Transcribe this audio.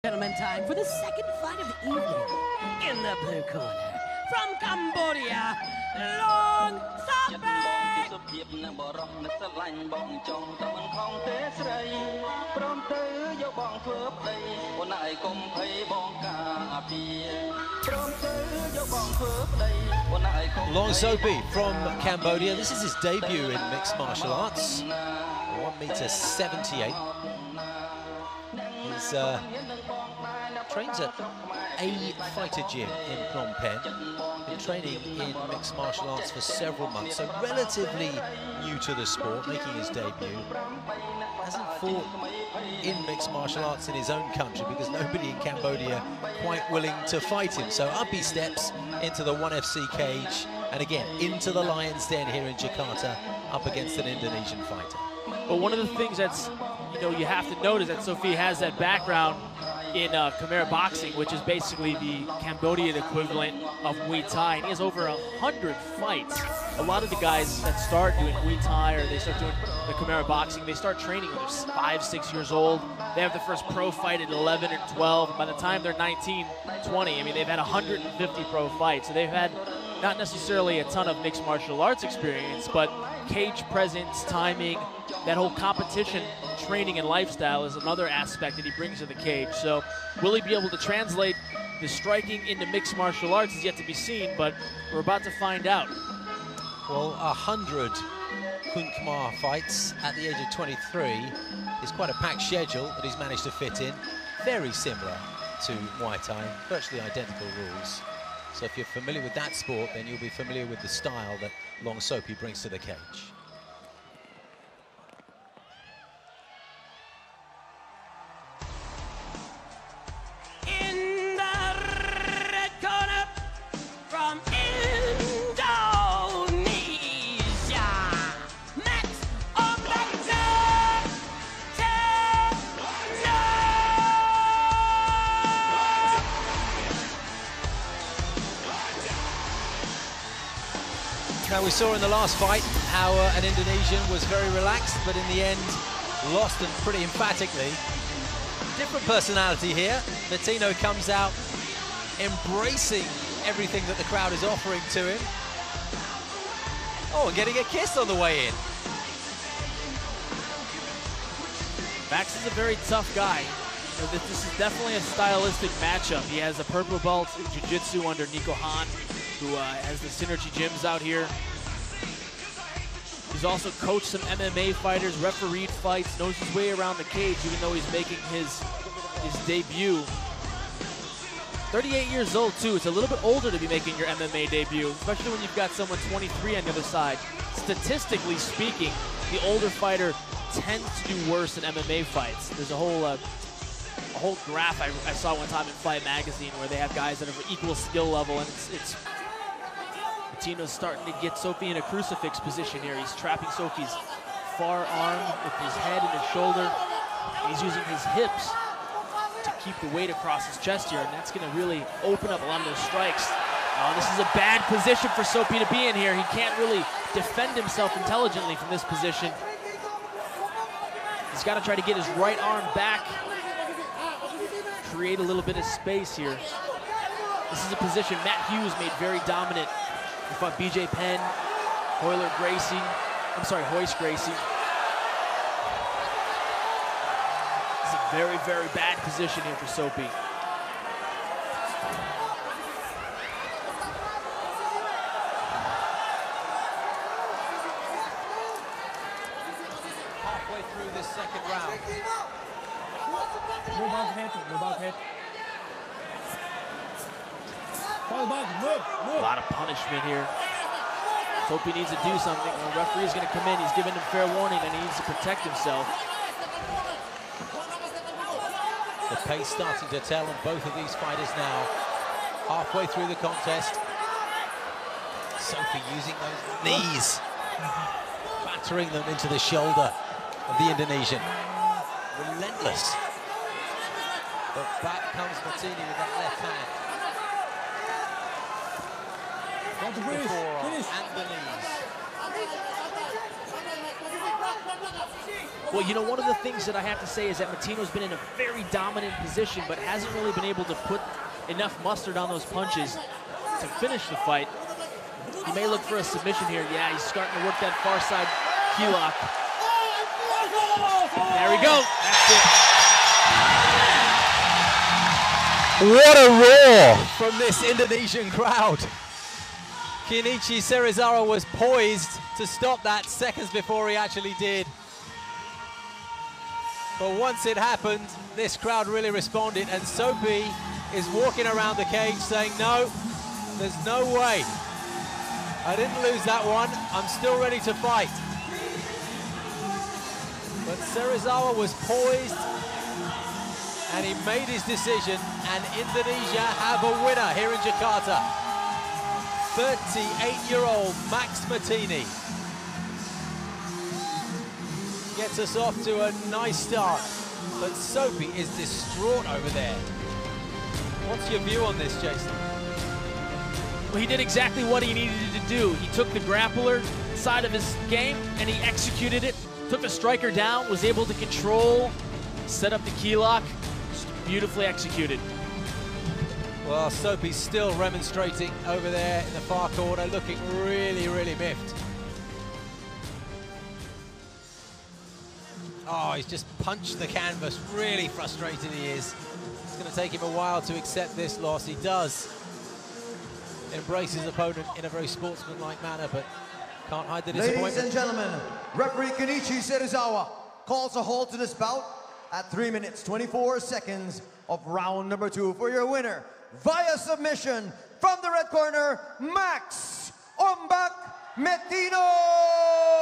Gentlemen, time for the second fight of the evening. In the blue corner, from Cambodia, Long Sapek! Long Soapy from Cambodia. This is his debut in mixed martial arts. 1m78. He's trains at a fighter gym in Phnom Penh. Been training in mixed martial arts for several months, so relatively new to the sport, making his debut. Hasn't fought in mixed martial arts in his own country because nobody in Cambodia quite willing to fight him. So up he steps into the 1FC cage, and again into the Lion's Den here in Jakarta, up against an Indonesian fighter. But one of the things that's, you have to note is that Sophie has that background in Khmer boxing, which is basically the Cambodian equivalent of Muay Thai. And he has over 100 fights. A lot of the guys that start doing Muay Thai or they start doing the Khmer boxing, they start training when they're 5, 6 years old. They have the first pro fight at 11 or 12. And by the time they're 19, 20, I mean, they've had 150 pro fights. So they've had not necessarily a ton of mixed martial arts experience, but cage presence, timing, that whole competition, training, and lifestyle is another aspect that he brings to the cage. So will he be able to translate the striking into mixed martial arts is yet to be seen, but we're about to find out. Well, 100 Khun Khmer fights at the age of 23 is quite a packed schedule that he's managed to fit in. Very similar to Muay Thai, virtually identical rules. So if you're familiar with that sport, then you'll be familiar with the style that Long Soapy brings to the cage. In the red corner, from Indonesia, Max Now, we saw in the last fight how an Indonesian was very relaxed, but in the end lost, and pretty emphatically. Different personality here. Latino comes out embracing everything that the crowd is offering to him. Oh, and getting a kiss on the way in. Max is a very tough guy. This is definitely a stylistic matchup. He has a purple belt in jiu-jitsu under Nico Han, who has the Synergy gyms out here. He's also coached some MMA fighters, refereed fights, knows his way around the cage, even though he's making his debut. 38 years old, too. It's a little bit older to be making your MMA debut, especially when you've got someone 23 on the other side. Statistically speaking, the older fighter tends to do worse in MMA fights. There's a whole graph I saw one time in Fight Magazine where they have guys that have equal skill level, and it's Latino's starting to get Sophie in a crucifix position here. He's trapping Sophie's far arm with his head and his shoulder. He's using his hips to keep the weight across his chest here, and that's going to really open up a lot of those strikes. This is a bad position for Sophie to be in here. He can't really defend himself intelligently from this position. He's got to try to get his right arm back, create a little bit of space here. This is a position Matt Hughes made very dominant. He fought BJ Penn, Hoyce Gracie. It's a very, very bad position here for Soapy. Halfway through this second round. Move back head. A lot of punishment here. Soapy needs to do something. The referee is going to come in. He's giving him fair warning that he needs to protect himself. The pace starting to tell on both of these fighters now. Halfway through the contest. Sophie using those knees, battering them into the shoulder of the Indonesian. Relentless. But back comes Martini with that left hand. The forearm and the knees. Well, you know, one of the things that I have to say is that Matino's been in a very dominant position, but hasn't really been able to put enough mustard on those punches to finish the fight. He may look for a submission here. Yeah, he's starting to work that far side key lock. There we go. That's it. What a roar from this Indonesian crowd. Kenichi Serizawa was poised to stop that seconds before he actually did. But once it happened, this crowd really responded, and Sopi is walking around the cage saying, no, there's no way. I didn't lose that one. I'm still ready to fight. But Serizawa was poised, and he made his decision, and Indonesia have a winner here in Jakarta. 38-year-old Max Matini gets us off to a nice start, but Sopi is distraught over there. What's your view on this, Jason? Well, he did exactly what he needed to do. He took the grappler side of his game and he executed it. Took the striker down, was able to control, set up the key lock. Just beautifully executed. Well, Sopi's still remonstrating over there in the far corner, looking really, really miffed. Oh, he's just punched the canvas. Really frustrated he is. It's going to take him a while to accept this loss. He does embrace his opponent in a very sportsmanlike manner, but can't hide the disappointment. Ladies and gentlemen, referee Kenichi Serizawa calls a halt to this bout at 3 minutes, 24 seconds of round number 2 for your winner, via submission, from the red corner, Max Ombak Matino!